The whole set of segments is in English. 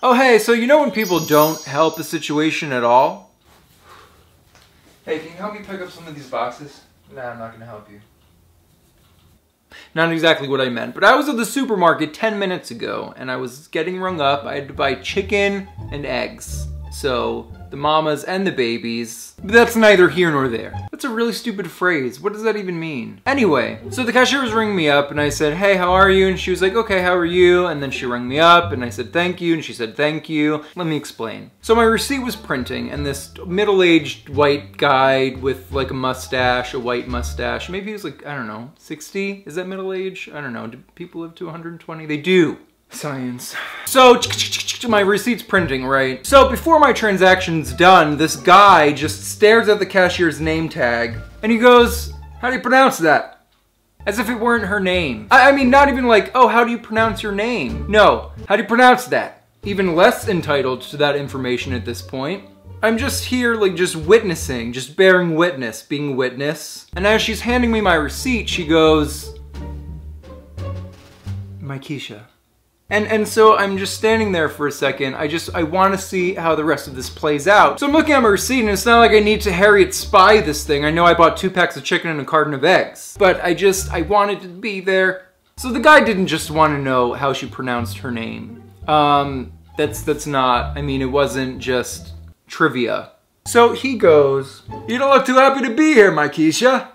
Oh hey, so you know when people don't help a situation at all? Hey, can you help me pick up some of these boxes? Nah, I'm not gonna help you. Not exactly what I meant, but I was at the supermarket 10 minutes ago and I was getting rung up. I had to buy chicken and eggs. So, the mamas and the babies. But that's neither here nor there. That's a really stupid phrase. What does that even mean? Anyway, so the cashier was ringing me up and I said, hey, how are you? And she was like, okay, how are you? And then she rang me up and I said, thank you. And she said, thank you. Let me explain. So my receipt was printing and this middle-aged white guy with like a mustache, a white mustache. Maybe he was like, I don't know, 60? Is that middle age? I don't know. Do people live to 120? They do. Science. So, my receipt's printing, right? So before my transaction's done, this guy just stares at the cashier's name tag and he goes, how do you pronounce that? As if it weren't her name. I mean, not even like, oh, how do you pronounce your name? No, how do you pronounce that? Even less entitled to that information at this point. I'm just here, like, just witnessing, just bearing witness, being witness. And as she's handing me my receipt, she goes, Keisha. And so I'm just standing there for a second. I want to see how the rest of this plays out. So I'm looking at my receipt and it's not like I need to Harriet spy this thing. I know I bought 2 packs of chicken and a carton of eggs, but I wanted to be there. So the guy didn't just want to know how she pronounced her name. That's not, I mean, it wasn't just trivia. So he goes, you don't look too happy to be here, Keisha.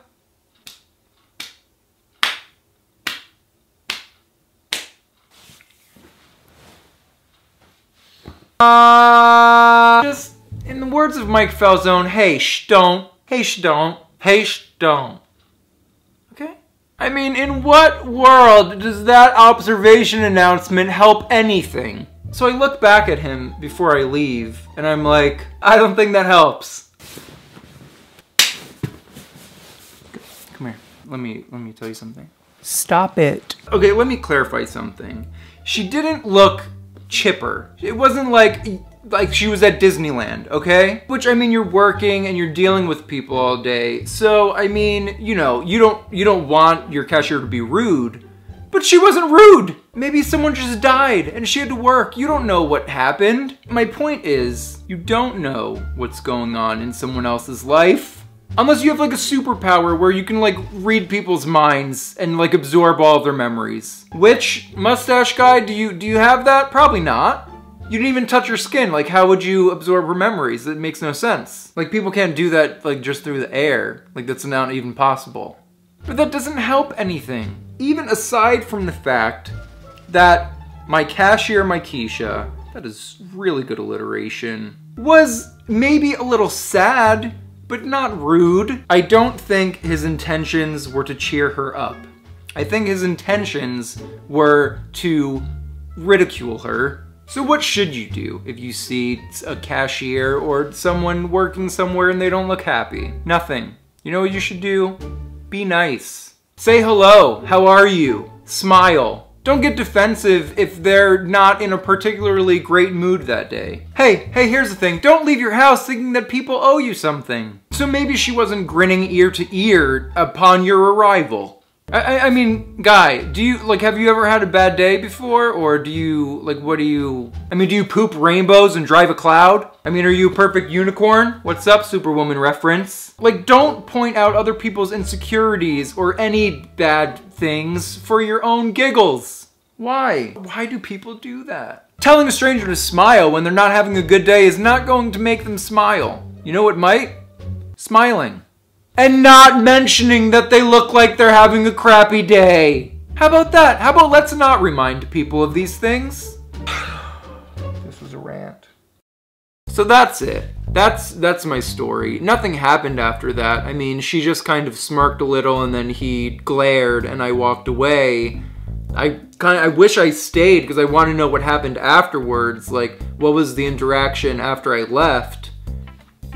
Just in the words of Mike Falzone, hey, don't. Hey, don't. Hey, don't. Okay? I mean, in what world does that observation announcement help anything? So I look back at him before I leave, and I'm like, I don't think that helps. Come here. Let me tell you something. Stop it. Okay, let me clarify something. She didn't look chipper. It wasn't like she was at Disneyland, okay? Which, I mean, you're working and you're dealing with people all day. So, I mean, you know, you don't want your cashier to be rude, but she wasn't rude. Maybe someone just died and she had to work. You don't know what happened. My point is, you don't know what's going on in someone else's life. Unless you have like a superpower where you can like read people's minds and like absorb all of their memories. Which, mustache guy, do you have that? Probably not. You didn't even touch her skin. Like, how would you absorb her memories? It makes no sense. Like, people can't do that like just through the air. Like, that's not even possible. But that doesn't help anything. Even aside from the fact that my cashier, Keisha, that is really good alliteration, was maybe a little sad, but not rude. I don't think his intentions were to cheer her up. I think his intentions were to ridicule her. So what should you do if you see a cashier or someone working somewhere and they don't look happy? Nothing. You know what you should do? Be nice. Say hello, how are you? Smile. Don't get defensive if they're not in a particularly great mood that day. Hey, here's the thing. Don't leave your house thinking that people owe you something. So maybe she wasn't grinning ear to ear upon your arrival. I mean, guy, have you ever had a bad day before? Or do you poop rainbows and drive a cloud? I mean, are you a perfect unicorn? What's up, Superwoman reference? Like, don't point out other people's insecurities or any bad things for your own giggles. Why? Why do people do that? Telling a stranger to smile when they're not having a good day is not going to make them smile. You know what might? Smiling. And not mentioning that they look like they're having a crappy day. How about that? How about let's not remind people of these things? This was a rant. So that's it. That's my story. Nothing happened after that. I mean, she just kind of smirked a little and then he glared and I walked away. I wish I stayed because I want to know what happened afterwards. Like, what was the interaction after I left?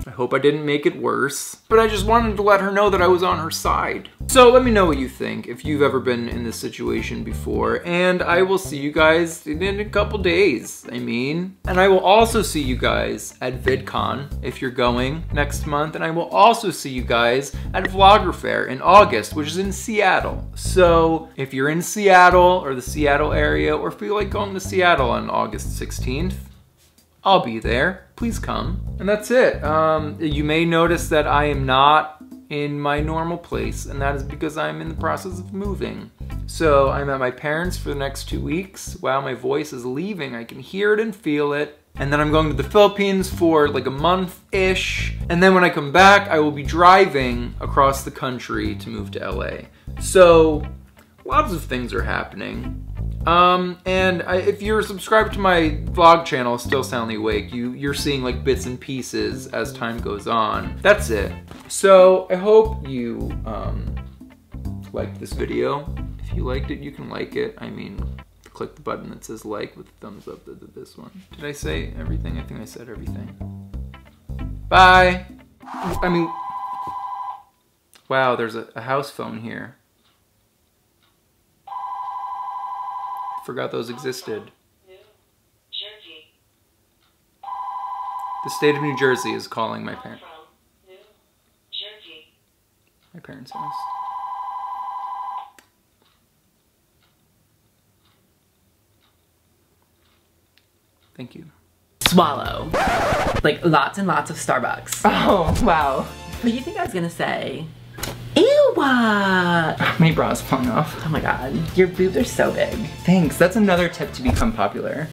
I hope I didn't make it worse, but I just wanted to let her know that I was on her side. So let me know what you think, if you've ever been in this situation before, and I will see you guys in a couple days, and I will also see you guys at VidCon, if you're going next month, and I will also see you guys at Vlogger Fair in August, which is in Seattle. So if you're in Seattle, or the Seattle area, or feel like going to Seattle on August 16th, I'll be there. Please come. And that's it. You may notice that I am not in my normal place, and that is because I'm in the process of moving. So I'm at my parents' for the next 2 weeks. Wow, my voice is leaving. I can hear it and feel it. And then I'm going to the Philippines for like a month-ish. And then when I come back, I will be driving across the country to move to LA. So lots of things are happening. If you're subscribed to my vlog channel, Still Soundly Awake, you're seeing like bits and pieces as time goes on. That's it. So I hope you liked this video. If you liked it, you can like it. I mean, click the button that says like with the thumbs up, this one. Did I say everything? I think I said everything. Bye. I mean, wow, there's a house phone here. Forgot those existed. The state of New Jersey is calling my parents. My parents' house. Thank you. Swallow. Like lots and lots of Starbucks. Oh, wow. What do you think I was gonna say? Ew! How many bras falling off? Oh my god, your boobs are so big. Thanks, that's another tip to become popular.